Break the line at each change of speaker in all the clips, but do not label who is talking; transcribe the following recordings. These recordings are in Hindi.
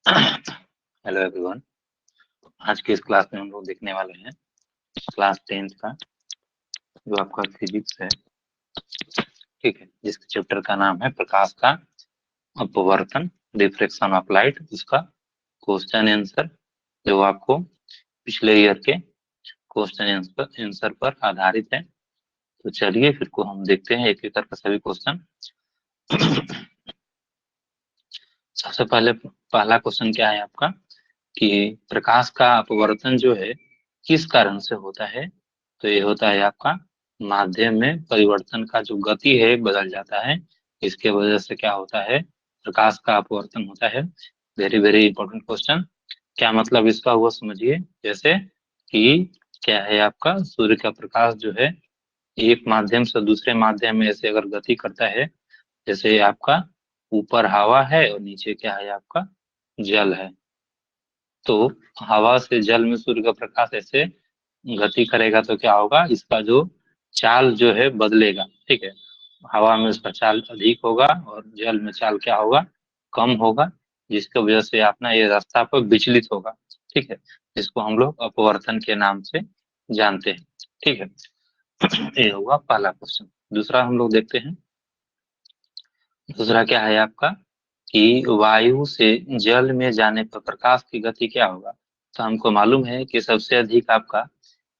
Hello everyone. आज की इस क्लास में हम लोग देखने वाले हैं क्लास 10th का जो आपका फिजिक्स है, ठीक है, जिसके चैप्टर का नाम है प्रकाश का अपवर्तन, रिफ्रैक्शन ऑफ लाइट। उसका क्वेश्चन आंसर जो आपको पिछले ईयर के क्वेश्चन आंसर पर आधारित है। तो चलिए फिर को हम देखते हैं एक एक करके सभी क्वेश्चन। सबसे पहले पहला क्वेश्चन क्या है आपका कि प्रकाश का अपवर्तन जो है किस कारण से होता है। तो ये होता है आपका माध्यम में परिवर्तन का जो गति है बदल जाता है, इसके वजह से क्या होता है, प्रकाश का अपवर्तन होता है। Very very important question. क्या मतलब इसका हुआ समझिए। जैसे कि क्या है आपका सूर्य का प्रकाश जो है एक माध्यम से दूसरे माध्यम में ऐसे अगर गति करता है, जैसे आपका ऊपर हवा है और नीचे क्या है आपका जल है, तो हवा से जल में सूर्य का प्रकाश ऐसे गति करेगा तो क्या होगा, इसका जो चाल जो है बदलेगा। ठीक है, हवा में उसका चाल अधिक होगा और जल में चाल क्या होगा, कम होगा, जिसकी वजह से अपना ये रास्ता पर विचलित होगा। ठीक है, जिसको हम लोग अपवर्तन के नाम से जानते हैं। ठीक है, ये हुआ पहला क्वेश्चन। दूसरा हम लोग देखते हैं। दूसरा क्या है आपका कि वायु से जल में जाने पर प्रकाश की गति क्या होगा। तो हमको मालूम है कि सबसे अधिक आपका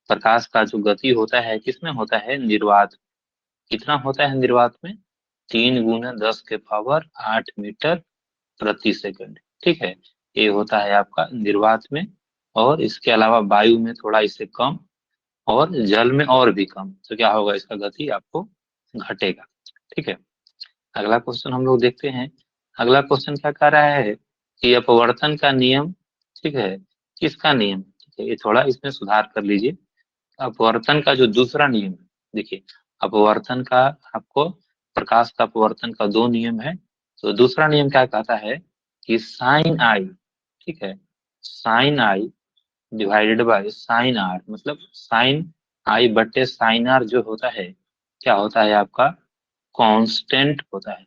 प्रकाश का जो गति होता है किसमें होता है, निर्वात। कितना होता है निर्वात में, 3 × 10⁻⁸ मीटर प्रति सेकंड। ठीक है, ये होता है आपका निर्वात में। और इसके अलावा वायु में थोड़ा इससे कम और जल में और भी कम, तो क्या होगा, इसका गति आपको घटेगा। ठीक है, अगला क्वेश्चन हम लोग देखते हैं। अगला क्वेश्चन क्या कह रहा है कि अपवर्तन का नियम, ठीक है, किसका नियम। ठीक है, ये थोड़ा इसमें सुधार कर लीजिए। अपवर्तन का जो दूसरा नियम है, देखिए अपवर्तन का आपको प्रकाश का अपवर्तन का दो नियम है। तो दूसरा नियम क्या कहता है कि साइन आई, ठीक है, sine i divided by sine r, मतलब साइन आई बट्टे साइन आर जो होता है क्या होता है आपका कांस्टेंट होता है।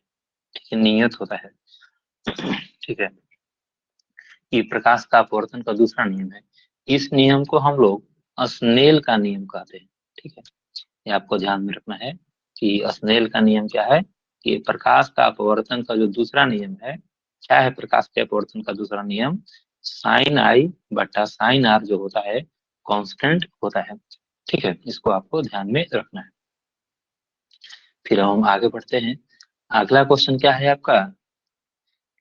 ठीक है, नियत होता है। ठीक है, ये प्रकाश का अपवर्तन का दूसरा नियम है। इस नियम को हम लोग स्नेल का नियम कहते हैं। ठीक है, ये आपको ध्यान में रखना है कि स्नेल का नियम क्या है, कि प्रकाश का अपवर्तन का जो दूसरा नियम है, क्या है प्रकाश के अपवर्तन का दूसरा नियम, साइन आई बटा साइन आर जो होता है कांस्टेंट होता है। ठीक है, इसको आपको ध्यान में रखना है। फिर हम आगे बढ़ते हैं। अगला क्वेश्चन क्या है आपका,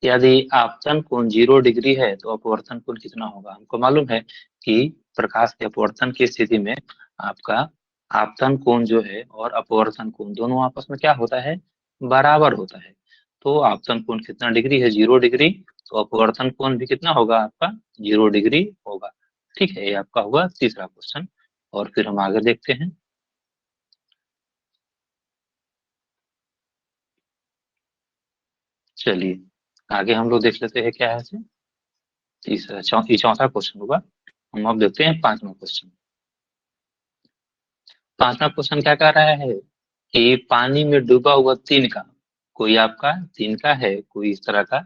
यदि आपतन कोण 0 डिग्री है तो अपवर्तन कोण कितना होगा। हमको मालूम है कि प्रकाश के अपवर्तन की स्थिति में आपका आपतन कोण जो है और अपवर्तन कोण दोनों आपस में क्या होता है, बराबर होता है। तो आपतन कोण कितना डिग्री है, 0 डिग्री, तो अपवर्तन कोण भी कितना होगा आपका, 0 डिग्री होगा। ठीक है, ये आपका हुआ तीसरा क्वेश्चन। और फिर हम आगे देखते हैं। चलिए आगे हम लोग देख लेते हैं क्या है। तीसरा ये चौथा क्वेश्चन होगा। हम अब देखते हैं पांचवा क्वेश्चन। पांचवा क्वेश्चन क्या कह रहा है कि पानी में डूबा हुआ तिनका, कोई आपका तिनका है कोई इस तरह का,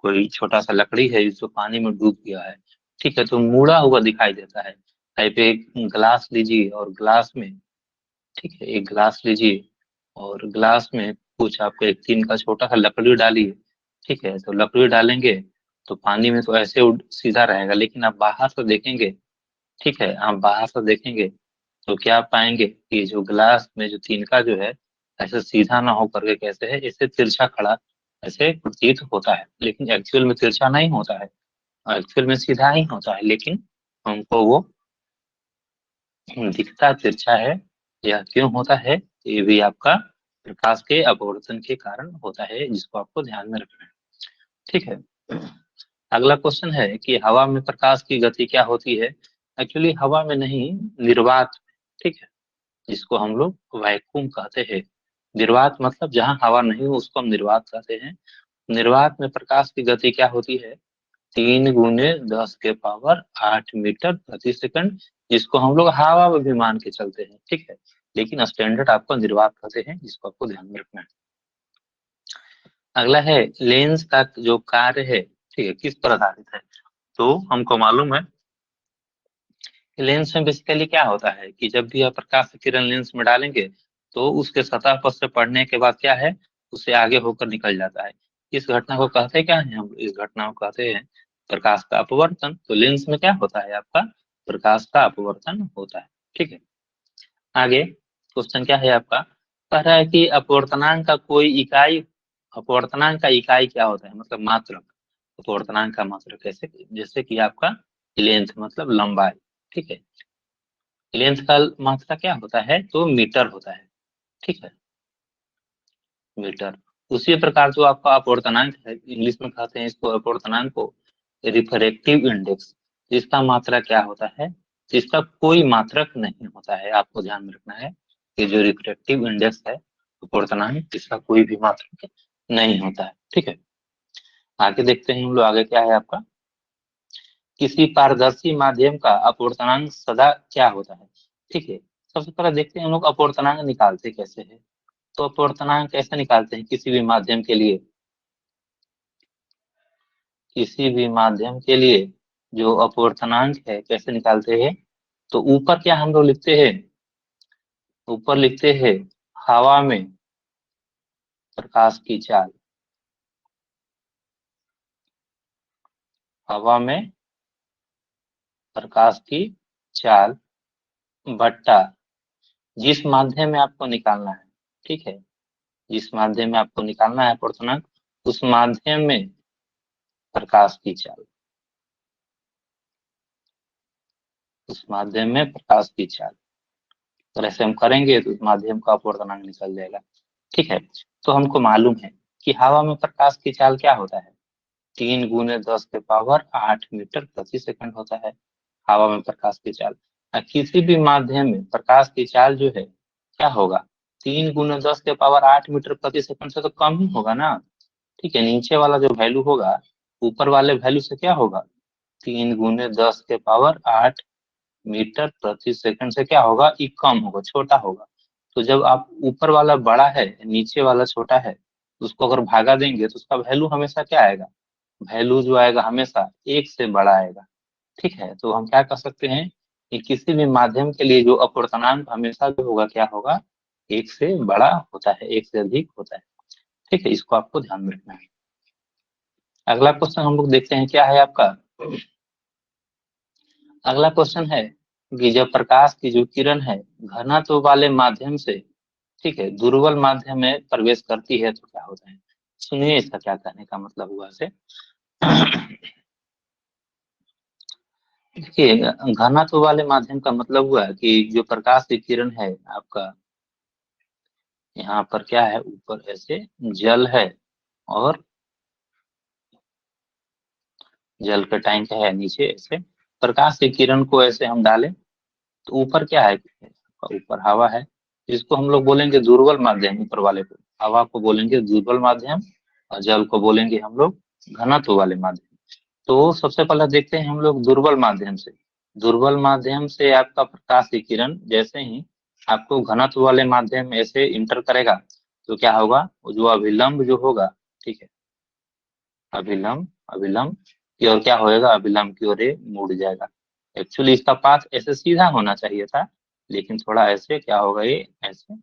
कोई छोटा सा लकड़ी है जो पानी में डूब गया है। ठीक है, तो मुड़ा हुआ दिखाई देता है। टाइप एक ग्लास लीजिए और ग्लास में, ठीक है, एक ग्लास लीजिए और ग्लास में कुछ आपको एक टीन का छोटा सा लकड़ी डालिए। ठीक है, तो लकड़ी डालेंगे तो पानी में तो ऐसे सीधा रहेगा, लेकिन आप बाहर से देखेंगे, ठीक है, आप बाहर से देखेंगे तो क्या पाएंगे कि जो ग्लास में जो तिनका जो है ऐसे सीधा ना हो करके कैसे है, ऐसे तिरछा खड़ा ऐसे प्रतीत होता है, लेकिन एक्चुअल में तिरछा नहीं होता है, एक्चुअल में सीधा ही होता है, लेकिन हमको वो दिखता तिरछा है। यह क्यों होता है, ये भी आपका प्रकाश के अपवर्तन के कारण होता है, जिसको आपको ध्यान में रखना है। ठीक है, अगला क्वेश्चन है कि हवा में प्रकाश की गति क्या होती है। एक्चुअली हवा में नहीं, निर्वात में। ठीक है, जिसको हम लोग वैक्यूम कहते हैं। निर्वात मतलब जहाँ हवा नहीं हो उसको हम निर्वात कहते हैं। निर्वात में प्रकाश की गति क्या होती है, 3 × 10⁸ मीटर प्रति सेकंड, जिसको हम लोग हवा में भी मान के चलते हैं। ठीक है, लेकिन स्टैंडर्ड आपको निर्वात कहते हैं, जिसको आपको ध्यान में रखना है। अगला है लेंस का जो कार्य है, ठीक है, किस पर आधारित है? तो हमको मालूम है लेंस में बेसिकली क्या होता है कि जब भी आप प्रकाश की किरण लेंस में डालेंगे तो उसके सतह पर से पड़ने के बाद क्या है, उससे आगे होकर निकल जाता है। इस घटना को कहते क्या है? हम इस घटना को कहते हैं प्रकाश का अपवर्तन। तो लेंस में क्या होता है आपका? प्रकाश का अपवर्तन होता है। ठीक है, आगे क्वेश्चन क्या है आपका? कह रहा है कि अपवर्तनांक का कोई इकाई, अपवर्तनांक का इकाई क्या होता है, मतलब मात्रक। अपवर्तनांक का मात्रक कैसे? जैसे कि आपका लेंथ मतलब लंबाई। ठीक है, लेंथ का मात्रा क्या होता है? तो मीटर होता है। ठीक है, मीटर। उसी प्रकार जो आपका अपवर्तनांक है, इंग्लिश में कहते हैं इसको अपवर्तनांक को रिफ्रैक्टिव इंडेक्स, जिसका मात्रा क्या होता है? जिसका कोई मात्रक नहीं होता है। आपको ध्यान में रखना है कि जो रिफ्रैक्टिव इंडेक्स है अपवर्तनांक, इसका कोई भी मात्रक नहीं होता है। ठीक है, आगे देखते हैं हम लोग, आगे क्या है आपका? किसी पारदर्शी माध्यम का अपवर्तनांक सदा क्या होता है? ठीक है, सबसे पहले देखते हैं हम लोग अपवर्तनांक निकालते कैसे हैं। तो अपवर्तनांक कैसे निकालते हैं किसी भी माध्यम के लिए? किसी भी माध्यम के लिए जो अपवर्तनांक है कैसे निकालते हैं? तो ऊपर क्या हम लोग लिखते हैं? ऊपर लिखते हैं हवा में प्रकाश की चाल। हवा में प्रकाश की चाल बट्टा जिस माध्यम में आपको निकालना है। ठीक है, जिस माध्यम में आपको निकालना है अपवर्तनांक, उस माध्यम में प्रकाश की चाल, उस माध्यम में प्रकाश की चाल। अगर ऐसे हम करेंगे तो उस माध्यम का अपवर्तनांक निकल जाएगा। ठीक है, तो हमको मालूम है कि हवा में प्रकाश की चाल क्या होता है? 3 × 10⁸ मीटर प्रति सेकंड होता है हवा में प्रकाश की चाल। किसी भी माध्यम में प्रकाश की चाल जो है क्या होगा? 3 × 10⁸ मीटर प्रति सेकंड से तो कम ही होगा ना। ठीक है, नीचे वाला जो वैल्यू होगा ऊपर वाले वैल्यू से क्या होगा? 3 × 10⁸ मीटर प्रति सेकंड से क्या होगा? ये कम होगा, छोटा होगा। तो जब आप ऊपर वाला बड़ा है नीचे वाला छोटा है, उसको अगर भागा देंगे तो उसका वैल्यू हमेशा क्या आएगा? वैल्यू जो आएगा हमेशा 1 से बड़ा आएगा। ठीक है, तो हम क्या कर सकते हैं कि किसी भी माध्यम के लिए जो अपवर्तनांक हमेशा जो होगा क्या होगा? 1 से बड़ा होता है, 1 से अधिक होता है। ठीक है, इसको आपको ध्यान में रखना है। अगला क्वेश्चन हम लोग देखते हैं क्या है आपका? अगला क्वेश्चन है कि जब प्रकाश की जो किरण है घनत्व वाले माध्यम से, ठीक है, दुर्बल माध्यम में प्रवेश करती है तो क्या होता है? सुनिए इसका क्या कहने का मतलब हुआ से। देखिए, घनत्व वाले माध्यम का मतलब हुआ कि जो प्रकाश की किरण है आपका, यहाँ पर क्या है, ऊपर ऐसे जल है और जल का टैंक है, नीचे ऐसे प्रकाश की किरण को ऐसे हम डालें तो ऊपर क्या है? ऊपर हवा है, जिसको हम लोग बोलेंगे दुर्बल माध्यम। ऊपर वाले को, हवा को बोलेंगे दुर्बल माध्यम और जल को बोलेंगे हम लोग घनत्व वाले माध्यम। तो सबसे पहले देखते हैं हम लोग दुर्बल माध्यम से। दुर्बल माध्यम से आपका प्रकाश की किरण जैसे ही आपको घनत्व वाले माध्यम में ऐसे इंटर करेगा तो क्या होगा? वो जो अभिलंब जो होगा, ठीक है, अभिलंब, अभिलंब की ओर क्या होएगा? अभिलंब की ओर ये मुड़ जाएगा। एक्चुअली इसका पाथ ऐसे सीधा होना चाहिए था, लेकिन थोड़ा ऐसे क्या होगा, ये ऐसे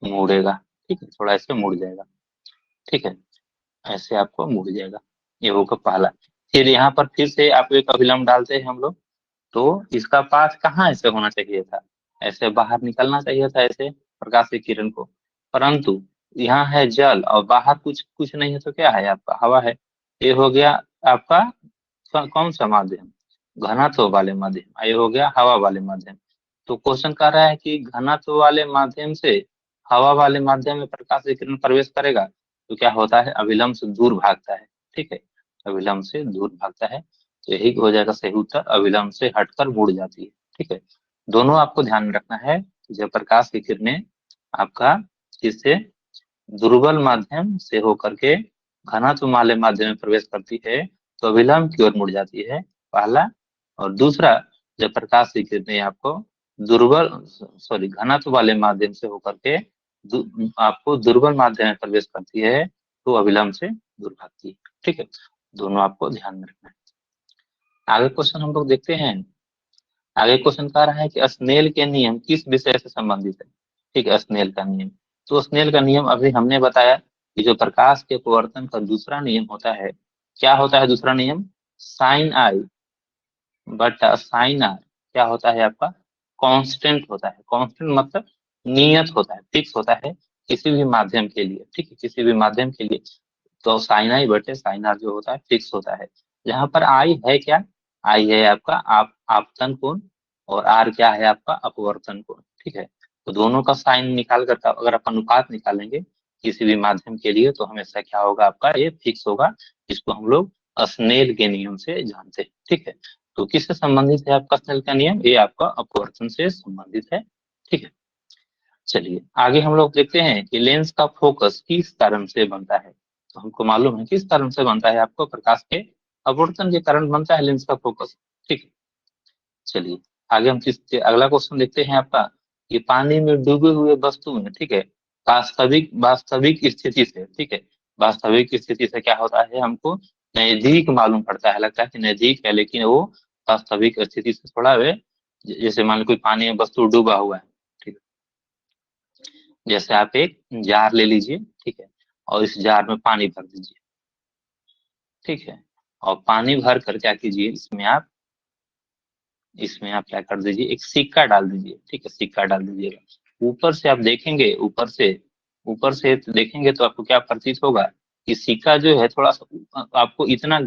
मुड़ेगा। ठीक है, थोड़ा ऐसे मुड़ जाएगा। ठीक है, ऐसे आपको मुड़ जाएगा। ये होगा पहला। फिर यहाँ पर फिर से आप एक अभिलंब डालते हैं हम लोग, तो इसका पाथ कहाँ ऐसे होना चाहिए था? ऐसे बाहर निकलना चाहिए था ऐसे प्रकाश की किरण को, परंतु यहाँ है जल और बाहर कुछ कुछ नहीं है तो क्या है आपका? हवा है। ये हो गया आपका कौन सा माध्यम? घनत्व वाले माध्यम। ये हो गया हवा वाले माध्यम। तो क्वेश्चन कर रहा है कि घनत्व वाले माध्यम से हवा वाले माध्यम में प्रकाश की किरण प्रवेश करेगा तो क्या होता है? अविलंब से दूर भागता है। ठीक है, अविलंब से दूर भागता है। तो यही हो जाएगा सही उत्तर, अविलंब से हटकर मुड़ जाती है। ठीक है, दोनों आपको ध्यान में रखना है। जब प्रकाश की किरणें आपका किससे, दुर्बल माध्यम से होकर के घनत्व वाले माध्यम में प्रवेश करती है तो अविलंब की ओर मुड़ जाती है, पहला। और दूसरा, जब प्रकाश की किरणें आपको दुर्बल, सॉरी, घनत्व वाले माध्यम से होकर के आपको दुर्बल माध्यम में प्रवेश करती है तो अविलंब से दूर भागती है। ठीक है, दोनों आपको ध्यान में रखना है। आगे क्वेश्चन हम लोग देखते हैं। आगे क्वेश्चन कह रहा है कि स्नेल के नियम किस विषय से संबंधित है। ठीक है, स्नेल का नियम। तो स्नेल का नियम अभी हमने बताया कि जो प्रकाश के अपवर्तन का दूसरा नियम होता है, क्या होता है दूसरा नियम? साइन आई बटा साइन आर क्या होता है आपका? कांस्टेंट होता है। कांस्टेंट मतलब नियत होता है, फिक्स होता है किसी भी माध्यम के लिए। ठीक है, किसी भी माध्यम के लिए। तो साइन आई बटे साइन आर जो होता है फिक्स होता है। जहां पर आई है क्या? आई है आपका आपतन कोण, और आर क्या है आपका? अपवर्तन कोण। ठीक है, तो दोनों का साइन निकाल कर अगर आप अनुपात निकालेंगे किसी भी माध्यम के लिए, तो हमेशा क्या होगा आपका? ये फिक्स होगा। इसको हम लोग स्नेल के नियम से जानते हैं। ठीक है, तो किससे संबंधित है आपका स्नेल का नियम? ये आपका अपवर्तन से संबंधित है। ठीक है, चलिए आगे हम लोग देखते हैं कि लेंस का फोकस किस कारण से बनता है। तो हमको मालूम है किस कारण से बनता है, आपको प्रकाश के अपवर्तन के कारण बनता है लेंस का फोकस। ठीक है, चलिए आगे हम किस अगला क्वेश्चन देखते हैं आपका। कि पानी में डूबे हुए वस्तु में, ठीक है, वास्तविक वास्तविक स्थिति से, ठीक है, वास्तविक स्थिति से क्या होता है? हमको नजदीक मालूम पड़ता है, लगता है कि नजदीक है, लेकिन वो वास्तविक स्थिति से थोड़ा वे, जैसे मान लो कोई पानी में वस्तु डूबा हुआ है। ठीक है, जैसे आप एक जार ले लीजिए, ठीक है, और इस जार में पानी भर दीजिए। ठीक है, और पानी भर कर क्या कीजिए, इसमें आप क्या कर दीजिए, एक सिक्का डाल दीजिए। ठीक है, सिक्का डाल दीजिएगा। ऊपर से आप देखेंगे, ऊपर से देखेंगे तो आपको क्या प्रतीत होगा कि सिक्का जो है थोड़ा सा आपको इतना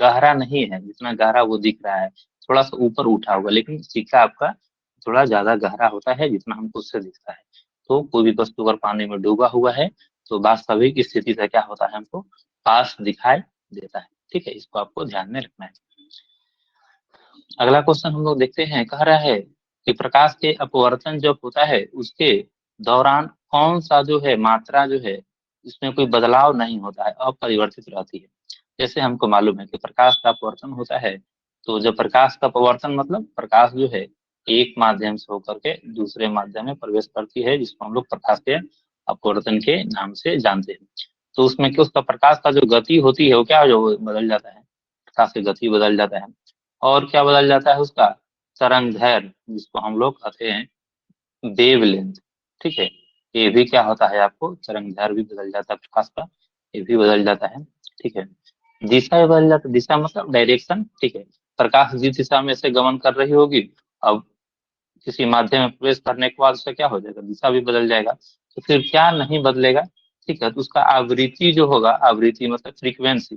गहरा नहीं है जितना गहरा वो दिख रहा है। थोड़ा सा ऊपर उठा होगा, लेकिन सिक्का आपका थोड़ा ज्यादा गहरा होता है जितना हमको उससे दिखता है। तो कोई भी वस्तु अगर पानी में डूबा हुआ है तो वास्तविक स्थिति से क्या होता है? हमको पास दिखाई देता है। ठीक है, इसको आपको ध्यान में रखना है। अगला क्वेश्चन हम लोग देखते हैं। कह रहा है कि प्रकाश के अपवर्तन जब होता है उसके दौरान कौन सा जो है मात्रा जो है इसमें कोई बदलाव नहीं होता है, अपरिवर्तित रहती है। जैसे हमको मालूम है कि प्रकाश का अपवर्तन होता है, तो जब प्रकाश का अपवर्तन मतलब प्रकाश जो है एक माध्यम से होकर के दूसरे माध्यम में प्रवेश करती है, जिसको हम लोग प्रकाश के अपवर्तन के नाम से जानते हैं। तो उसमें क्या उसका प्रकाश का जो गति होती है वो क्या जो बदल जाता है? प्रकाश की गति बदल जाता है। और क्या बदल जाता है? उसका तरंग दैर्घ्य, जिसको हम लोग कहते हैं वेवलेंथ। ठीक है, ये भी क्या होता है? आपको तरंग दैर्घ्य भी बदल जाता है प्रकाश का, ये भी बदल जाता है। ठीक है, दिशा भी बदल जाता है, दिशा मतलब डायरेक्शन। ठीक है, प्रकाश जिस दिशा में से गमन कर रही होगी, अब किसी माध्यम में प्रवेश करने के बाद उसका क्या हो जाएगा? दिशा भी बदल जाएगा। तो फिर क्या नहीं बदलेगा? ठीक है, तो उसका आवृत्ति जो होगा, आवृत्ति मतलब फ्रीक्वेंसी,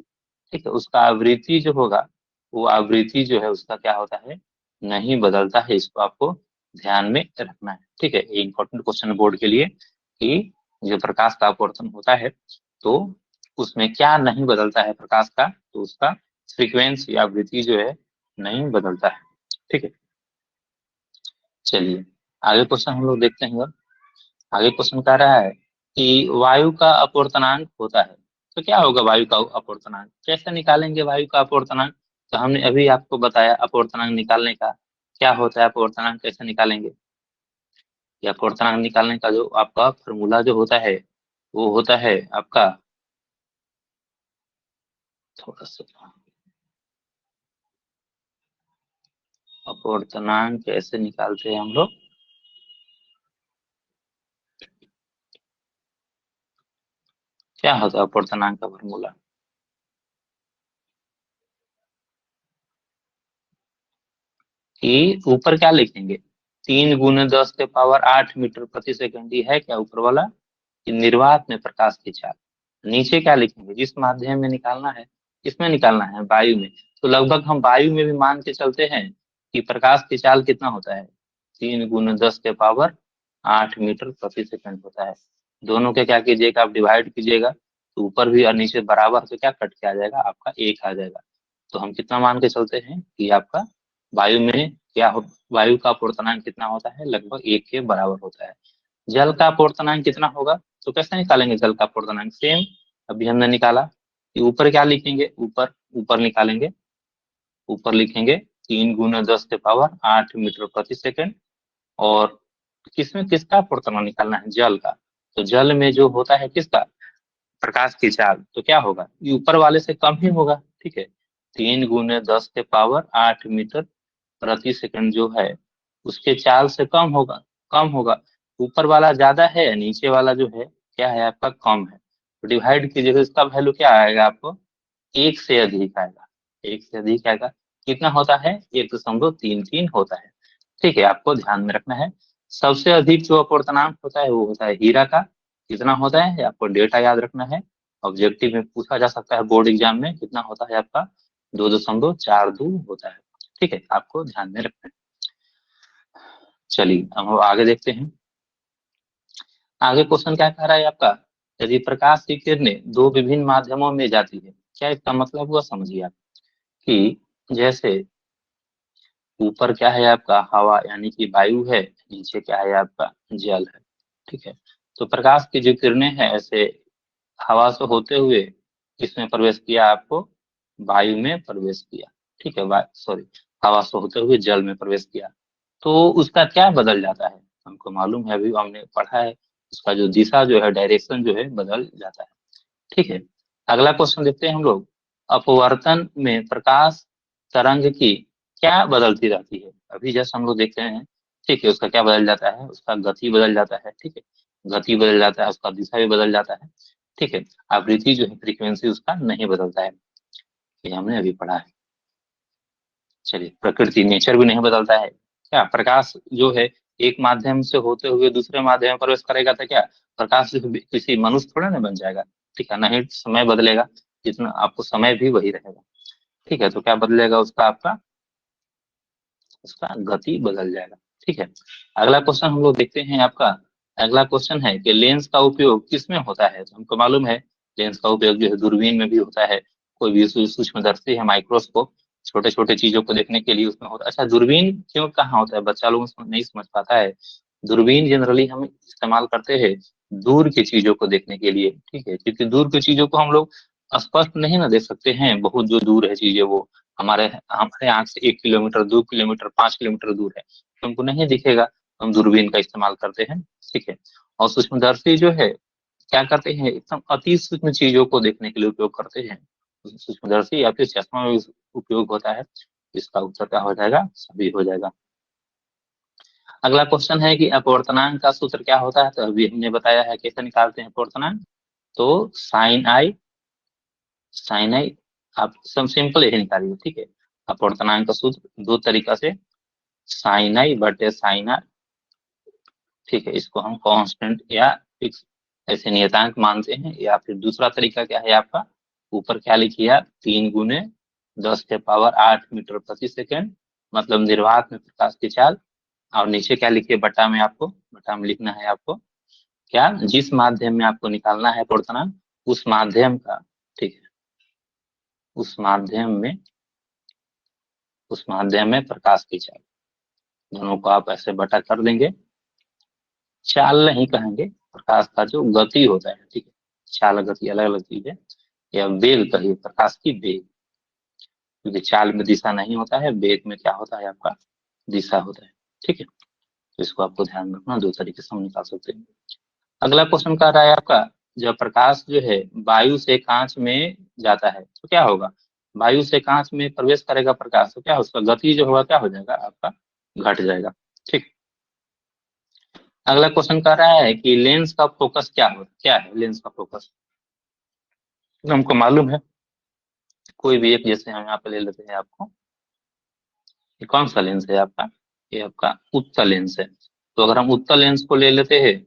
ठीक है, उसका आवृत्ति जो होगा, वो आवृत्ति जो है उसका क्या होता है? नहीं बदलता है। इसको आपको ध्यान में रखना है। ठीक है, ये इंपॉर्टेंट क्वेश्चन बोर्ड के लिए कि जो प्रकाश का अपवर्तन होता है तो उसमें क्या नहीं बदलता है प्रकाश का? तो उसका फ्रीक्वेंसी, आवृत्ति जो है नहीं बदलता है। ठीक है, चलिए आगे क्वेश्चन हम लोग देखते हैं। आगे क्वेश्चन कह रहा है कि वायु का अपवर्तनांक होता है। तो क्या होगा वायु का अपवर्तनांक? कैसे निकालेंगे वायु का अपवर्तनांक? तो हमने अभी आपको बताया अपवर्तनांक निकालने का क्या होता है, अपवर्तनांक कैसे निकालेंगे। या अपवर्तनांक निकालने का जो आपका फॉर्मूला जो होता है वो होता है आपका, थोड़ा सा, अपवर्तनांक कैसे निकालते हैं हम लोग? क्या होता है अपवर्तनांक का फॉर्मूला? कि ऊपर क्या लिखेंगे? 3 × 10⁸ ही है क्या ऊपर वाला? कि निर्वात में प्रकाश की चाल। नीचे क्या लिखेंगे? जिस माध्यम में निकालना है, किसमें निकालना है? वायु में। तो लगभग हम वायु में भी मान के चलते हैं कि प्रकाश की चाल कितना होता है? 3 × 10⁸ होता है। दोनों के क्या कीजिएगा? आप डिवाइड कीजिएगा, तो ऊपर भी और नीचे बराबर, तो क्या कट के आ जाएगा? आपका एक आ जाएगा। तो हम कितना मान के चलते हैं कि आपका वायु में क्या हो, वायु का अपवर्तनांक कितना होता है? लगभग एक के बराबर होता है। जल का अपवर्तनांक कितना होगा? तो कैसे निकालेंगे जल का अपवर्तनांक? सेम अभी हमने निकाला कि ऊपर क्या लिखेंगे, ऊपर ऊपर निकालेंगे, ऊपर लिखेंगे 3 × 10⁸ और किसमें किसका अपवर्तनांक निकालना है? जल का। तो जल में जो होता है किसका? प्रकाश की चाल। तो क्या होगा? ये ऊपर वाले से कम ही होगा। ठीक है, 3 × 10⁸ मीटर प्रति सेकंड जो है उसके चाल से कम होगा। ऊपर वाला ज्यादा है या नीचे वाला जो है क्या है आपका कम है, तो डिवाइड कीजिए तो इसका वैल्यू क्या आएगा आपको, 1 से अधिक आएगा। 1 से अधिक आएगा, कितना होता है, 1.33 होता है। ठीक है, आपको ध्यान में रखना है। सबसे अधिक जो अपूर्णांक होता है वो होता है हीरा का। कितना होता है आपको डेटा याद रखना है, ऑब्जेक्टिव में पूछा जा सकता है बोर्ड एग्जाम में, कितना होता है आपका 2.42 होता है। ठीक है, आपको ध्यान में रखना है। चलिए अब हम आगे देखते हैं। आगे क्वेश्चन क्या कह रहा है आपका, यदि प्रकाश की किरणें दो विभिन्न माध्यमों में जाती है, क्या इसका मतलब हुआ समझिए आप, कि जैसे ऊपर क्या है आपका हवा यानी कि वायु है, नीचे क्या है आपका जल है। ठीक है, तो प्रकाश की जो किरणें हैं ऐसे हवा से होते हुए किसमें प्रवेश किया, आपको वायु में प्रवेश किया। ठीक है, सॉरी, हवा से होते हुए जल में प्रवेश किया, तो उसका क्या बदल जाता है, हमको मालूम है, अभी हमने पढ़ा है, उसका जो दिशा जो है, डायरेक्शन जो है बदल जाता है। ठीक है, अगला क्वेश्चन देखते हैं हम लोग। अपवर्तन में प्रकाश तरंग की क्या बदलती रहती है, अभी जस्ट हम लोग देखते हैं। ठीक है, उसका क्या बदल जाता है, उसका गति बदल जाता है। ठीक है, गति बदल जाता है, उसका दिशा भी बदल जाता है। ठीक है, आवृत्ति जो है, फ्रीक्वेंसी उसका नहीं बदलता है, ये हमने अभी पढ़ा है। चलिए, प्रकृति नेचर भी नहीं बदलता है। क्या प्रकाश जो है एक माध्यम से होते हुए दूसरे माध्यम में प्रवेश करेगा तो क्या प्रकाश जो है किसी मनुष्य थोड़ा ना बन जाएगा। ठीक है, नहीं समय बदलेगा, जितना आपको समय भी वही रहेगा। ठीक है, तो क्या बदलेगा उसका, आपका उसका गति बदल जाएगा। ठीक है, अगला क्वेश्चन हम लोग देखते हैं आपका। अगला क्वेश्चन है कि लेंस का उपयोग किसमें होता है, तो हमको मालूम है लेंस का उपयोग जो है दूरबीन में भी होता है, कोई भी सूक्ष्मदर्शी है, माइक्रोस्कोप, छोटे छोटे चीजों को देखने के लिए उसमें होता है। अच्छा, दूरबीन क्यों कहाँ होता है, बच्चा लोग नहीं समझ पाता है। दूरबीन जनरली हम इस्तेमाल करते हैं दूर की चीजों को देखने के लिए। ठीक है, क्योंकि दूर की चीजों को हम लोग स्पष्ट नहीं ना देख सकते हैं, बहुत जो दूर है चीजें वो हमारे हमारे आंख से 1 किलोमीटर, 2 किलोमीटर, 5 किलोमीटर दूर है, तो हमको नहीं दिखेगा, तो हम दूरबीन का इस्तेमाल करते हैं। ठीक है, और सूक्ष्मदर्शी जो है क्या करते हैं, एकदम अति सूक्ष्म चीजों को देखने के लिए उपयोग करते हैं। सूक्ष्मदर्शी या फिर चश्मा में उपयोग होता है। इसका उत्तर क्या हो जाएगा, सभी हो जाएगा। अगला क्वेश्चन है कि अपवर्तनांक का सूत्र क्या होता है, तो अभी हमने बताया है कैसे निकालते हैं अपवर्तनांक। तो साइन आई आप सब सिंपल यही निकालिए। ठीक है, अपवर्तनांक का सूत्र दो तरीका से, sin i/sin r। ठीक है, इसको हम कांस्टेंट या फिक्स ऐसे नियतांक मानते हैं, या फिर दूसरा तरीका क्या है आपका, ऊपर क्या लिखिए आप, 3 × 10⁸ मीटर प्रति सेकेंड, मतलब निर्वात में प्रकाश की चाल। और नीचे क्या लिखिए, बटा में, आपको बटा में लिखना है आपको क्या, जिस माध्यम में आपको निकालना है अपवर्तनांक उस माध्यम का। ठीक है, उस माध्यम में प्रकाश की चाल, दोनों को आप ऐसे बटा कर देंगे। चाल नहीं कहेंगे, प्रकाश का जो गति होता है। ठीक है, चाल गति अलग अलग चीज है, या वेग कहिए, प्रकाश की वेग, क्योंकि चाल में दिशा नहीं होता है, वेग में क्या होता है आपका दिशा होता है। ठीक है, तो इसको आपको ध्यान रखना, दो तरीके से हम निकाल सकते हैं। अगला क्वेश्चन कर रहा है आपका, जब प्रकाश जो है वायु से कांच में जाता है तो क्या होगा, वायु से कांच में प्रवेश करेगा प्रकाश, तो क्या उसका गति जो होगा क्या हो जाएगा आपका, घट जाएगा। ठीक, अगला क्वेश्चन कर रहा है कि लेंस का फोकस क्या है लेंस का फोकस, तो हमको मालूम है, कोई भी एक, जैसे हम यहाँ पे ले लेते हैं आपको, ये कौन सा लेंस है आपका, ये आपका उत्तल लेंस है। तो अगर हम उत्तल लेंस को ले लेते हैं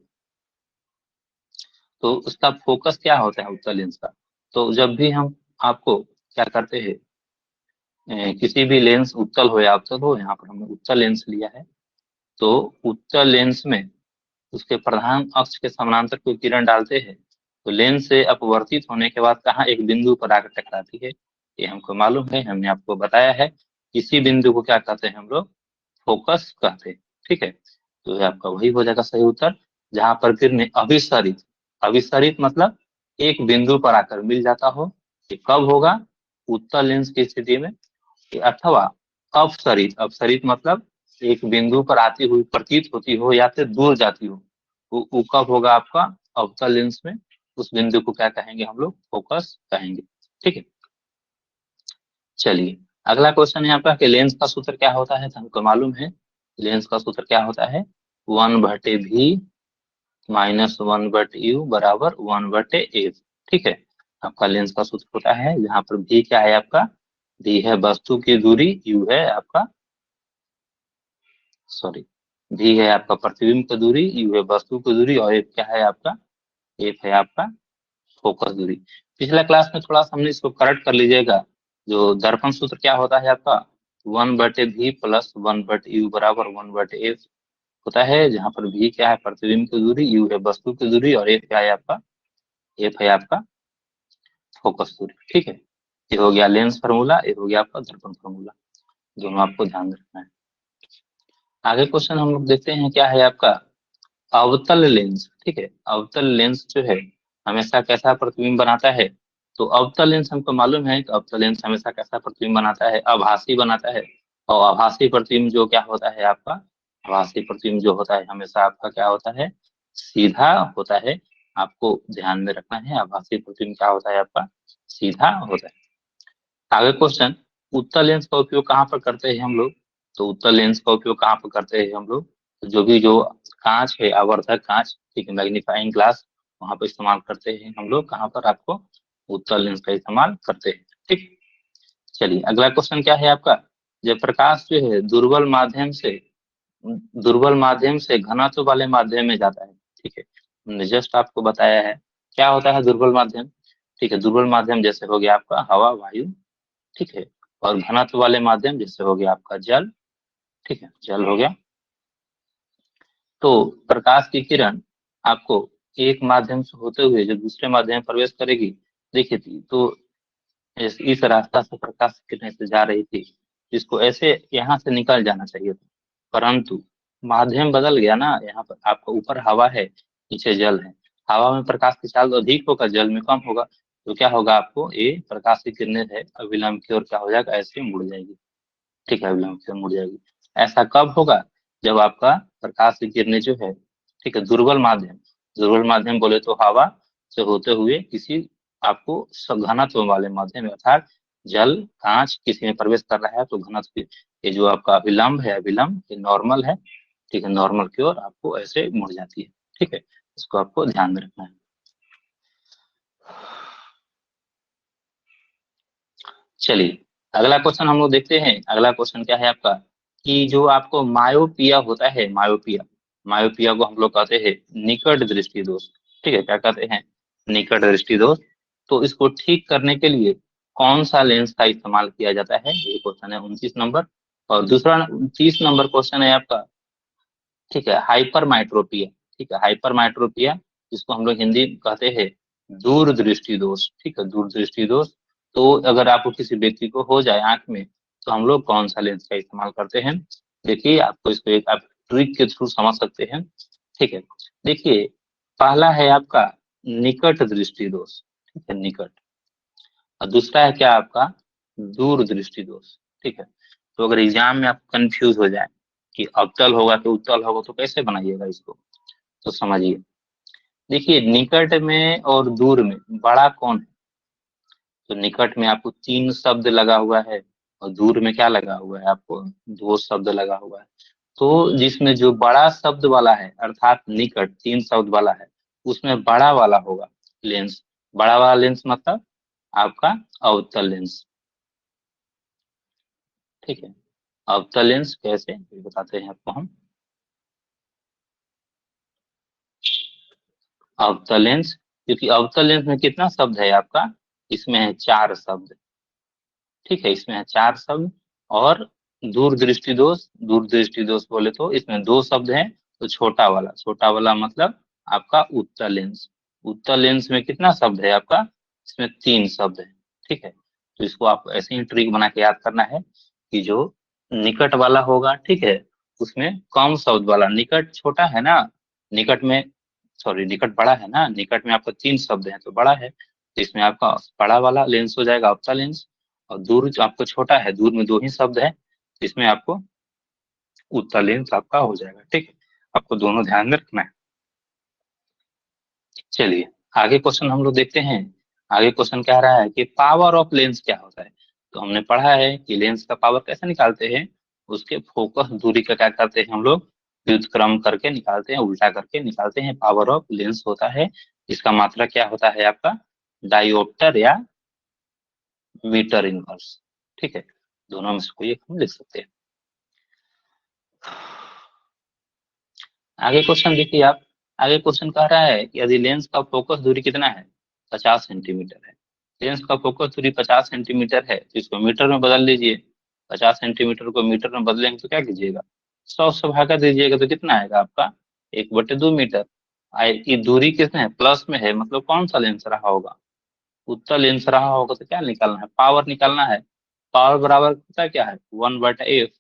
तो उसका फोकस क्या होता है उत्तल लेंस का, तो जब भी हम आपको क्या करते हैं, किसी भी लेंस उत्तल हो या अवतल हो, यहाँ पर हमने उत्तल लेंस लिया है, तो उत्तल लेंस में उसके प्रधान अक्ष के समानांतर कोई किरण डालते हैं, तो लेंस से अपवर्तित होने के बाद कहाँ एक बिंदु पर आकर टकराती है, ये हमको मालूम है, हमने आपको बताया है। इसी बिंदु को क्या कहते हैं हम लोग, फोकस कहते हैं। ठीक है, तो ये आपका वही हो जाएगा सही उत्तर, जहां पर किरणें अभिसरित, अभिसरित मतलब एक बिंदु पर आकर मिल जाता हो। ये कब होगा, उत्तल लेंस की स्थिति में, अथवा अपसरित, अपसरित मतलब एक बिंदु पर आती हुई प्रतीत होती हो या फिर दूर जाती हो, वो कब होगा आपका, अवतल लेंस में। उस बिंदु को क्या कहेंगे हम लोग, फोकस कहेंगे। ठीक है, चलिए अगला क्वेश्चन है आपका कि लेंस का सूत्र क्या होता है। तो हमको मालूम है लेंस का सूत्र क्या होता है, 1/v माइनस 1/u बराबर 1/f। ठीक है, आपका लेंस का सूत्र होता है, यहाँ पर v क्या है आपका, v है वस्तु की दूरी, u है आपका सॉरी v है आपका प्रतिबिंब की दूरी, u है वस्तु की दूरी और f क्या है आपका, f है आपका फोकस दूरी। पिछला क्लास में थोड़ा सा हमने इसको करेक्ट कर लीजिएगा। जो दर्पण सूत्र क्या होता है आपका, 1/v प्लस 1/u बराबर 1/f होता है, जहाँ पर v क्या है प्रतिबिंब की दूरी, u है वस्तु की दूरी और f क्या है आपका, f है आपका फोकस दूरी। ठीक है, ये हो गया लेंस फार्मूला, ये हो गया आपका दर्पण फार्मूला, दोनों आपको ध्यान रखना है। आगे क्वेश्चन हम लोग देखते हैं क्या है आपका, अवतल लेंस। ठीक है, अवतल लेंस जो है हमेशा कैसा प्रतिबिंब बनाता है। तो अवतल लेंस हमको मालूम है कि अवतल लेंस हमेशा कैसा प्रतिबिंब बनाता है, आभासी बनाता है। और आभासी प्रतिबिंब जो क्या होता है आपका, आभासी प्रतिबिंब जो होता है हमेशा आपका क्या होता है, सीधा होता है। आपको ध्यान में रखना है, आभासी प्रतिबिंब क्या होता है आपका, सीधा होता है। आगे क्वेश्चन, उत्तल लेंस का उपयोग कहाँ पर करते हैं हम लोग। तो उत्तल लेंस का उपयोग कहाँ पर करते हैं हम लोग, तो जो भी जो कांच है, आवर्धक कांच, ठीक है, मैग्नीफाइंग ग्लास, वहां पर इस्तेमाल करते हैं हम लोग। कहाँ पर आपको उत्तल लेंस का इस्तेमाल करते हैं। ठीक, चलिए अगला क्वेश्चन क्या है आपका, जब प्रकाश जो है दुर्बल माध्यम से घनत्व वाले माध्यम में जाता है। ठीक है, हमने जस्ट आपको बताया है क्या होता है दुर्बल माध्यम। ठीक है, दुर्बल माध्यम जैसे हो गया आपका हवा वायु, ठीक है, और घनत्व वाले माध्यम जैसे हो गया आपका जल। ठीक है, जल हो गया। तो प्रकाश की किरण आपको एक माध्यम से होते हुए जो दूसरे माध्यम में प्रवेश करेगी, देखिए थी तो इस रास्ता से प्रकाश की किरणें से जा रही थी, जिसको ऐसे यहाँ से निकल जाना चाहिए था, परंतु माध्यम बदल गया ना। यहाँ पर आपका ऊपर हवा है, नीचे जल है। हवा में प्रकाश की चाल अधिक होगा, जल में कम होगा। तो क्या होगा, आपको ये प्रकाश की किरणें है अविलंब की ओर क्या हो जाएगा, ऐसे मुड़ जाएगी। ठीक है, अविलंब से मुड़ जाएगी। ऐसा कब होगा, जब आपका प्रकाश की किरणें जो है, ठीक है, दुर्बल माध्यम बोले तो हवा से होते हुए किसी आपको घनत्व वाले माध्यम अर्थात जल कांच किसी में प्रवेश कर रहा है, तो घनत्व ये जो आपका अविलंब है, अविलंब ये नॉर्मल है। ठीक है, नॉर्मल की ओर आपको ऐसे मुड़ जाती है। ठीक है, इसको आपको ध्यान में रखना है। चलिए अगला क्वेश्चन हम लोग देखते हैं। अगला क्वेश्चन क्या है आपका, कि जो आपको मायोपिया होता है, मायोपिया, मायोपिया को हम लोग कहते हैं निकट दृष्टि दोष। ठीक है, क्या कहते हैं, निकट दृष्टि दोष। तो इसको ठीक करने के लिए कौन सा लेंस का इस्तेमाल किया जाता है, ये क्वेश्चन है 29 नंबर। और दूसरा 30 नंबर क्वेश्चन है आपका, ठीक है, हाइपर माइट्रोपिया। ठीक है, हाइपर माइट्रोपिया जिसको हम लोग हिंदी में कहते हैं दूरदृष्टि दोष। ठीक है, दूरदृष्टि दोष। तो अगर आपको किसी व्यक्ति को हो जाए आंख में, तो हम लोग कौन सा लेंस का इस्तेमाल करते हैं। देखिए आपको इसको एक आप ट्रिक के थ्रू समझ सकते हैं। ठीक है, देखिए पहला है आपका निकट दृष्टि दोष। ठीक है, निकट। और दूसरा है क्या आपका, दूर दृष्टि दोष। ठीक है, तो अगर एग्जाम में आप कंफ्यूज हो जाए कि अवतल होगा कि उत्तल होगा, तो कैसे बनाइएगा इसको, तो समझिए। देखिए निकट में और दूर में बड़ा कौन है। तो निकट में आपको 3 शब्द लगा हुआ है, और दूर में क्या लगा हुआ है आपको, 2 शब्द लगा हुआ है। तो जिसमें जो बड़ा शब्द वाला है अर्थात निकट 3 शब्द वाला है, उसमें बड़ा वाला होगा लेंस। बड़ा वाला लेंस मतलब आपका अवतल लेंस। ठीक है, अवतल लेंस कैसे ये बताते हैं आपको हम। अवतल लेंस, क्योंकि अवतल लेंस में कितना शब्द है आपका, इसमें है 4 शब्द। ठीक है, इसमें है 4 शब्द। और दूर दृष्टि दोष बोले तो इसमें 2 शब्द हैं। तो छोटा वाला मतलब आपका उत्तल लेंस। उत्तल लेंस में कितना शब्द है आपका, इसमें 3 शब्द है। ठीक है, तो इसको आप ऐसे ही ट्रिक बना के याद करना है कि जो निकट वाला होगा, ठीक है, उसमें कम शब्द वाला, निकट छोटा है ना, निकट में सॉरी निकट बड़ा है ना, निकट में आपका 3 शब्द है तो बड़ा है, तो इसमें आपका बड़ा वाला लेंस हो जाएगा अवतल लेंस। और दूर जो आपको छोटा है, दूर में 2 ही शब्द है, तो इसमें आपको उत्तल लेंस आपका हो जाएगा। ठीक है, आपको दोनों ध्यान में रखना है। चलिए आगे क्वेश्चन हम लोग देखते हैं। आगे क्वेश्चन कह रहा है कि पावर ऑफ लेंस क्या होता है। तो हमने पढ़ा है कि लेंस का पावर कैसे निकालते हैं, उसके फोकस दूरी का क्या करते हैं हम लोग, व्युत्क्रम करके निकालते हैं, उल्टा करके निकालते हैं। पावर ऑफ लेंस होता है, इसका मात्रा क्या होता है आपका, डायोप्टर या मीटर इनवर्स। ठीक है, दोनों में से कोई एक हम लिख सकते हैं। आगे क्वेश्चन देखिए आप, आगे क्वेश्चन कह रहा है कि यदि लेंस का फोकस दूरी कितना है, 50 सेंटीमीटर है। लेंस का फोकस दूरी 50 सेंटीमीटर है, तो इसको मीटर में बदल लीजिए। 50 सेंटीमीटर को मीटर में बदलेंगे तो क्या कीजिएगा, 100 से भागा दीजिएगा तो कितना आएगा आपका, 1/2 मीटर। ये दूरी किसमें है, प्लस में है, मतलब कौन सा लेंस रहा होगा, उत्तल लेंस रहा होगा, तो क्या निकालना है, पावर निकालना है। पावर बराबर पता है क्या है, 1/f।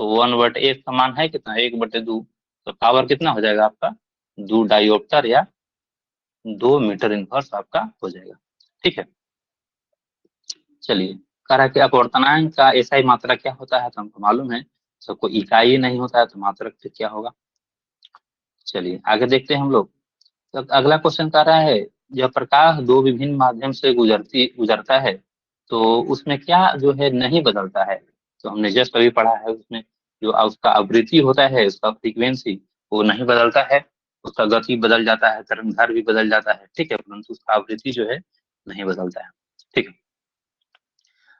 तो 1/f का मान है कितना, 1/2। तो पावर कितना हो जाएगा आपका, 2 डायोप्टर या 2 मीटर इनवर्स आपका हो जाएगा। ठीक है, चलिए। कह रहा है कि अपवर्तनांक का एसआई मात्रा क्या होता है, तो हमको मालूम है, सबको इकाई नहीं होता है, तो मात्रक फिर क्या होगा। चलिए आगे देखते हैं हम लोग। तो अगला क्वेश्चन कह रहा है, जब प्रकाश दो विभिन्न माध्यम से गुजरता है, तो उसमें क्या जो है नहीं बदलता है। तो हमने जस्ट अभी पढ़ा है, उसमें जो उसका आवृत्ति होता है, उसका फ्रीक्वेंसी, वो नहीं बदलता है। उसका गति बदल जाता है, तरंग भी बदल जाता है, ठीक है, परंतु उसका आवृत्ति जो है नहीं बदलता है। ठीक है,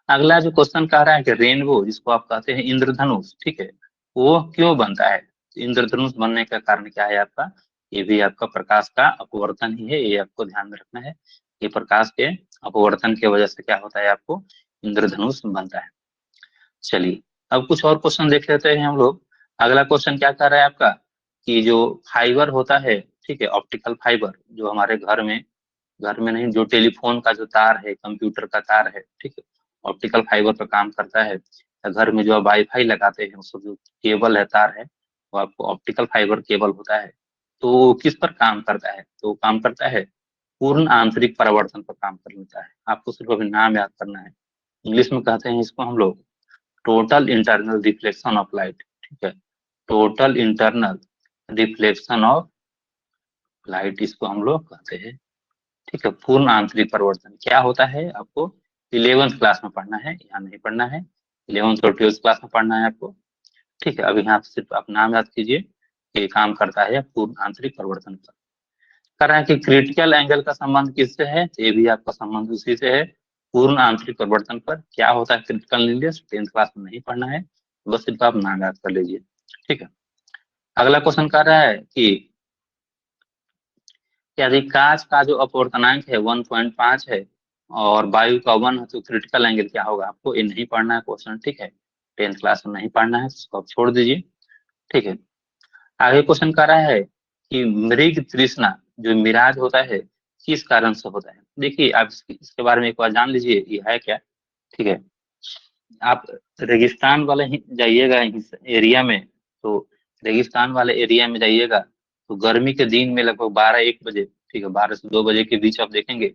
अगला जो क्वेश्चन कह रहा है कि रेनबो, जिसको आप कहते हैं इंद्रधनुष, ठीक है, वो क्यों बनता है। इंद्रधनुष बनने का कारण क्या है आपका, ये भी आपका प्रकाश का अपवर्तन ही है, ये आपको ध्यान में रखना है। ये प्रकाश के अपवर्तन की वजह से क्या होता है, आपको इंद्रधनुष बनता है। चलिए, अब कुछ और क्वेश्चन देख लेते हैं हम लोग। अगला क्वेश्चन क्या कर रहा है आपका, कि जो फाइबर होता है, ठीक है, ऑप्टिकल फाइबर, जो हमारे घर में नहीं, जो टेलीफोन का जो तार है, कंप्यूटर का तार है, ठीक है, ऑप्टिकल फाइबर पर काम करता है। या घर में जो आप वाईफाई लगाते हैं, उसको जो केबल है, तार है, वो आपको ऑप्टिकल फाइबर केबल होता है। तो वो किस पर काम करता है, तो वो काम करता है पूर्ण आंतरिक परावर्तन पर काम कर लेता है। आपको सिर्फ अभी नाम याद करना है। इंग्लिश में कहते हैं इसको हम लोग total internal reflection of light. ठीक है, total internal reflection of light, इसको हम लोग कहते हैं। ठीक है, पूर्ण आंतरिक परिवर्तन क्या होता है, आपको 11th क्लास में पढ़ना है, यहाँ नहीं पढ़ना है। 11th और 12th क्लास में पढ़ना है आपको। ठीक है, अभी यहाँ सिर्फ आप नाम याद कीजिए, ये काम करता है पूर्ण आंतरिक परिवर्तन पर। कर रहा है कि क्रिटिकल एंगल का संबंध किससे है, तो ये भी आपका संबंध उसी से है, पूर्ण आंतरिक परिवर्तन पर। क्या होता है क्रिटिकल एंगल, 10th क्लास में नहीं पढ़ना है, बस सिर्फ आप नाम याद कर लीजिए। ठीक है, अगला क्वेश्चन कर रहा है कि यदि कांच का जो अपवर्तनांक है 1.5 है और वायु का 1 है, तो क्रिटिकल एंगल क्या होगा, आपको ये नहीं पढ़ना है क्वेश्चन। ठीक है, 10th क्लास में नहीं पढ़ना है, इसको आप छोड़ दीजिए। ठीक है, आगे क्वेश्चन कर रहा है कि मृग तृष्णा, जो मिराज होता है, किस कारण से होता है। देखिए, आप इसके बारे में एक बार जान लीजिए, ये है क्या। ठीक है, आप रेगिस्तान वाले ही जाइएगा इस एरिया में, तो रेगिस्तान वाले एरिया में जाइएगा, तो गर्मी के दिन में लगभग 12-1 बजे, ठीक है, 12 से 2 बजे के बीच आप देखेंगे,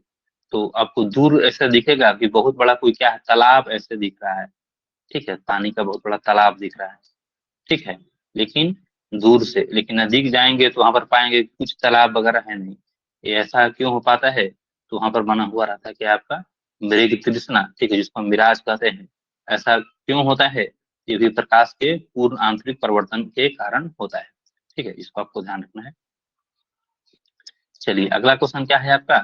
तो आपको दूर ऐसा दिखेगा कि बहुत बड़ा कोई क्या है, तालाब ऐसे दिख रहा है। ठीक है, पानी का बहुत बड़ा तालाब दिख रहा है। ठीक है, लेकिन दूर से, लेकिन नजदीक जाएंगे तो वहां पर पाएंगे कुछ तालाब वगैरह है नहीं। ये ऐसा क्यों हो पाता है, तो वहां पर बना हुआ रहता है क्या आपका, मृग तृष्णा, ठीक है, जिसको हम मिराज कहते हैं। ऐसा क्यों होता है, ये भी प्रकाश के पूर्ण आंतरिक परिवर्तन के कारण होता है। ठीक है, इसको आपको ध्यान रखना है। चलिए, अगला क्वेश्चन क्या है आपका,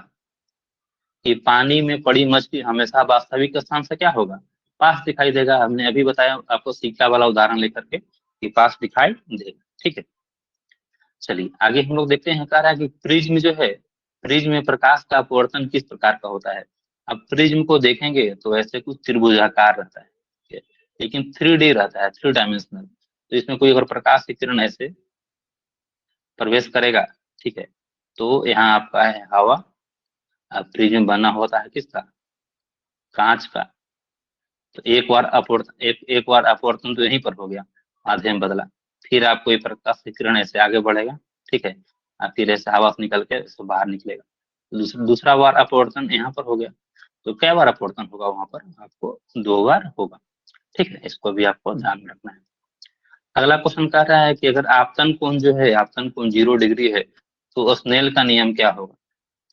कि पानी में पड़ी मछली हमेशा वास्तविक स्थान से क्या होगा, पास दिखाई देगा। हमने अभी बताया आपको सिक्का वाला उदाहरण लेकर के, कि पास दिखाई देगा। ठीक है, चलिए आगे हम लोग देखते हैं। कह रहा है कि प्रिज्म जो है, प्रिज्म में प्रकाश का अपवर्तन किस प्रकार का होता है। अब प्रिज्म को देखेंगे तो ऐसे कुछ त्रिभुजाकार रहता है, ठीक है? लेकिन 3D रहता है, 3 डायमेंशनल। तो इसमें कोई अगर प्रकाश की किरण ऐसे प्रवेश करेगा, ठीक है, तो यहाँ आपका है हवा। अब प्रिज्म बना होता है किसका, कांच का। तो एक बार अपवर्तन तो यहीं पर हो गया, आधे में बदला। फिर आपको ये प्रकाश की किरण ऐसे आगे बढ़ेगा, ठीक है, और फिर ऐसे हवा से निकल के ऐसे बाहर निकलेगा। दूसरा बार अपवर्तन यहाँ पर हो गया। तो क्या बार अपवर्तन होगा वहां पर, आपको 2 बार होगा। ठीक है, इसको भी आपको ध्यान में रखना है। अगला क्वेश्चन कह रहा है कि अगर आपतन कोण जो है, आपतन कोण 0 डिग्री है, तो स्नेल का नियम क्या होगा।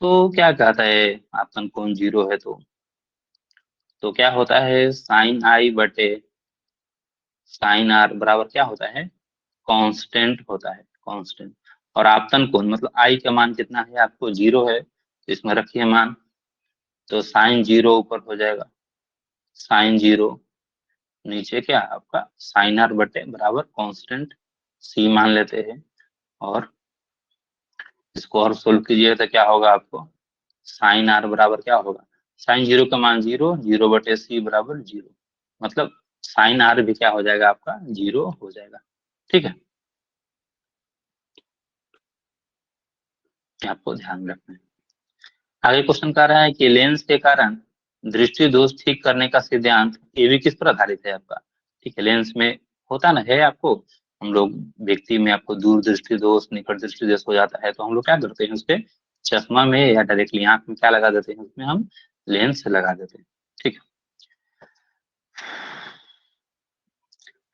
तो क्या कहता है, आपतन कोण 0 है, तो तो क्या होता है, साइन आई बटे साइन आर बराबर क्या होता है, कांस्टेंट होता है, कांस्टेंट। और आपतन कोण मतलब आई का मान कितना है आपको, 0 है, तो इसमें रखिए मान, तो साइन 0 ऊपर हो जाएगा, साइन 0, नीचे क्या आपका साइन आर बटे बराबर कांस्टेंट सी मान लेते हैं। और इसको और सोल्व कीजिएगा तो क्या होगा आपको, साइन आर बराबर क्या होगा, साइन 0 का मान 0, 0 बटे सी बराबर 0, मतलब साइन आर भी क्या हो जाएगा आपका 0 हो जाएगा। ठीक है, आपको ध्यान रखना है। आगे क्वेश्चन कह रहा है कि लेंस के कारण दृष्टि दोष ठीक करने का सिद्धांत ये भी किस पर आधारित है आपका। ठीक है, लेंस में होता ना है आपको, हम लोग व्यक्ति में आपको दूर दृष्टि दोष निकट दृष्टि दोष हो जाता है, तो हम लोग क्या करते हैं उसके चश्मा में या डायरेक्टली आंख में क्या लगा देते हैं, उसमें हम लेंस लगा देते हैं। ठीक है,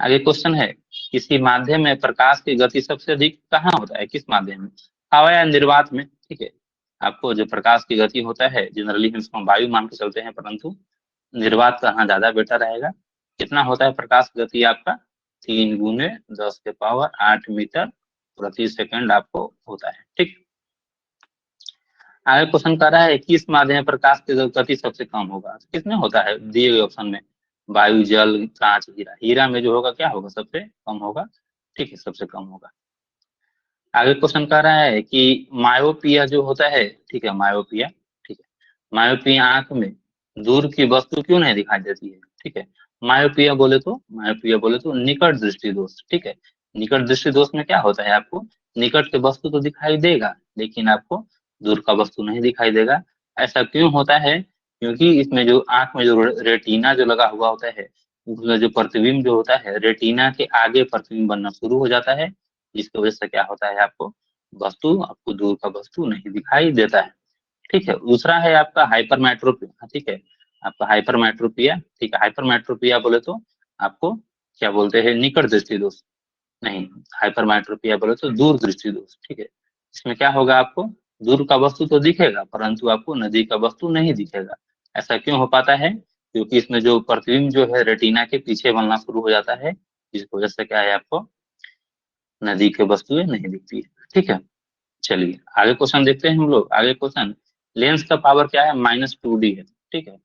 आगे क्वेश्चन है, किसी माध्यम में प्रकाश की गति सबसे अधिक कहाँ होता है, किस माध्यम में, हवा या निर्वात में। ठीक है, आपको जो प्रकाश की गति होता है जनरली हम इसको वायु मान के चलते हैं, परंतु निर्वात कहाँ ज्यादा बेटर रहेगा। कितना होता है प्रकाश गति आपका, 3 × 10⁸ मीटर प्रति सेकंड आपको होता है। ठीक, आगे क्वेश्चन कर रहा है किस माध्यम में प्रकाश की गति सबसे कम होगा, किसमें होता है दिए गए ऑप्शन में, वायु जल कांच हीरा, हीरा में जो होगा क्या होगा सबसे कम होगा। ठीक है, सबसे कम होगा। आगे क्वेश्चन कह रहा है कि मायोपिया जो होता है, ठीक है मायोपिया, ठीक है, मायोपिया आंख में दूर की वस्तु क्यों नहीं दिखाई देती है। ठीक है, मायोपिया बोले तो निकट दृष्टि दोष। ठीक है, निकट दृष्टि दोष में क्या होता है, आपको निकट के वस्तु तो दिखाई देगा लेकिन आपको दूर का वस्तु नहीं दिखाई देगा। ऐसा क्यों होता है, क्योंकि इसमें जो आंख में जो रेटिना जो लगा हुआ होता है, उसमें जो प्रतिबिंब जो होता है रेटिना के आगे प्रतिबिंब बनना शुरू हो जाता है, जिसकी वजह से क्या होता है आपको वस्तु, आपको दूर का वस्तु नहीं दिखाई देता है। ठीक है, दूसरा है आपका हाइपरमेट्रोपिया। ठीक है, आपका हाइपरमेट्रोपिया, ठीक है, हाइपरमेट्रोपिया बोले तो आपको क्या बोलते हैं, निकट दृष्टि दोष, नहीं हाइपरमेट्रोपिया बोले तो दूर दृष्टि दोष। ठीक है, इसमें क्या होगा, आपको दूर का वस्तु तो दिखेगा परंतु आपको नजदीक का वस्तु नहीं दिखेगा। ऐसा क्यों हो पाता है, क्योंकि इसमें जो प्रतिबिंब जो है रेटिना के पीछे बनना शुरू हो जाता है, जिसकी वजह से क्या है आपको नजदीक की वस्तुएं नहीं दिखती है। ठीक है, चलिए आगे क्वेश्चन देखते हैं हम लोग। आगे क्वेश्चन, लेंस का पावर क्या है, -2D है। ठीक है,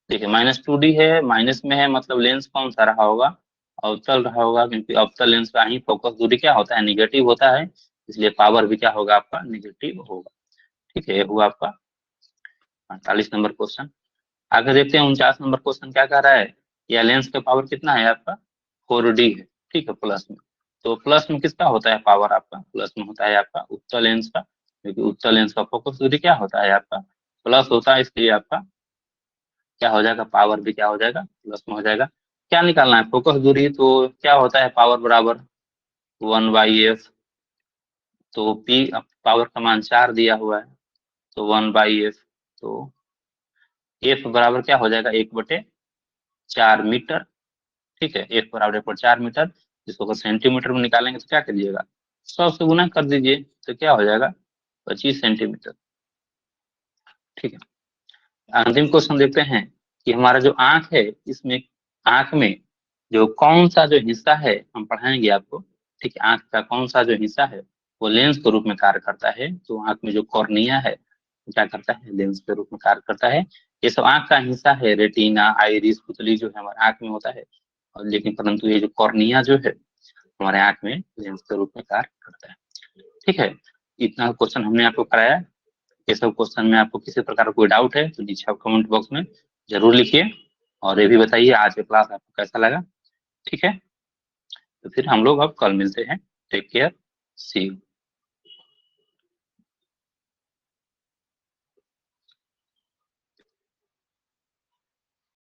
देखिए -2D है, माइनस में है मतलब लेंस कौन सा रहा होगा, अवतल रहा होगा, क्योंकि अवतल लेंस का ही फोकस दूरी क्या होता है, निगेटिव होता है, इसलिए पावर भी क्या होगा आपका निगेटिव होगा। ठीक है, ये हुआ आपका 48 नंबर क्वेश्चन। आगे देखते हैं 49 नंबर क्वेश्चन क्या कह रहा है, या लेंस का पावर कितना है आपका 4D है। ठीक है, प्लस में, तो प्लस में किसका होता है पावर, आपका प्लस में होता है आपका उत्तल लेंस का, क्योंकि उत्तल लेंस का फोकस दूरी क्या होता है आपका प्लस होता है, इसलिए आपका क्या हो जाएगा, पावर भी क्या हो जाएगा प्लस में हो जाएगा। क्या निकालना है, फोकस दूरी, तो क्या होता है पावर बराबर 1/f, तो पी पावर का मान 4 दिया हुआ है, तो 1/f, तो एफ बराबर क्या हो जाएगा 1/4 मीटर। ठीक है, एफ बराबर 1/4 मीटर, जिसको अगर सेंटीमीटर में निकालेंगे तो क्या करिएगा 100 से गुना कर दीजिए, तो क्या हो जाएगा 25 सेंटीमीटर। ठीक है, अंतिम क्वेश्चन देखते हैं कि हमारा जो आंख है, इसमें आंख में जो कौन सा जो हिस्सा है हम पढ़ाएंगे आपको। ठीक है, आंख का कौन सा जो हिस्सा है वो लेंस के रूप में कार्य करता है, तो आंख में जो कॉर्निया है वो क्या करता है, लेंस के रूप में कार्य करता है। ये सब आंख का हिस्सा है, रेटिना आइरिस पुतली जो है हमारे आंख में होता है, और लेकिन परंतु ये जो कॉर्निया जो है हमारे आंख में लेंस के रूप में कार्य करता है। ठीक है, इतना क्वेश्चन हमने आपको कराया। ये सब क्वेश्चन में आपको किसी प्रकार का कोई डाउट है तो नीचे आप कमेंट बॉक्स में जरूर लिखिए, और ये भी बताइए आज का क्लास आपको कैसा लगा। ठीक है, तो फिर हम लोग अब कल मिलते हैं। Take care, see you.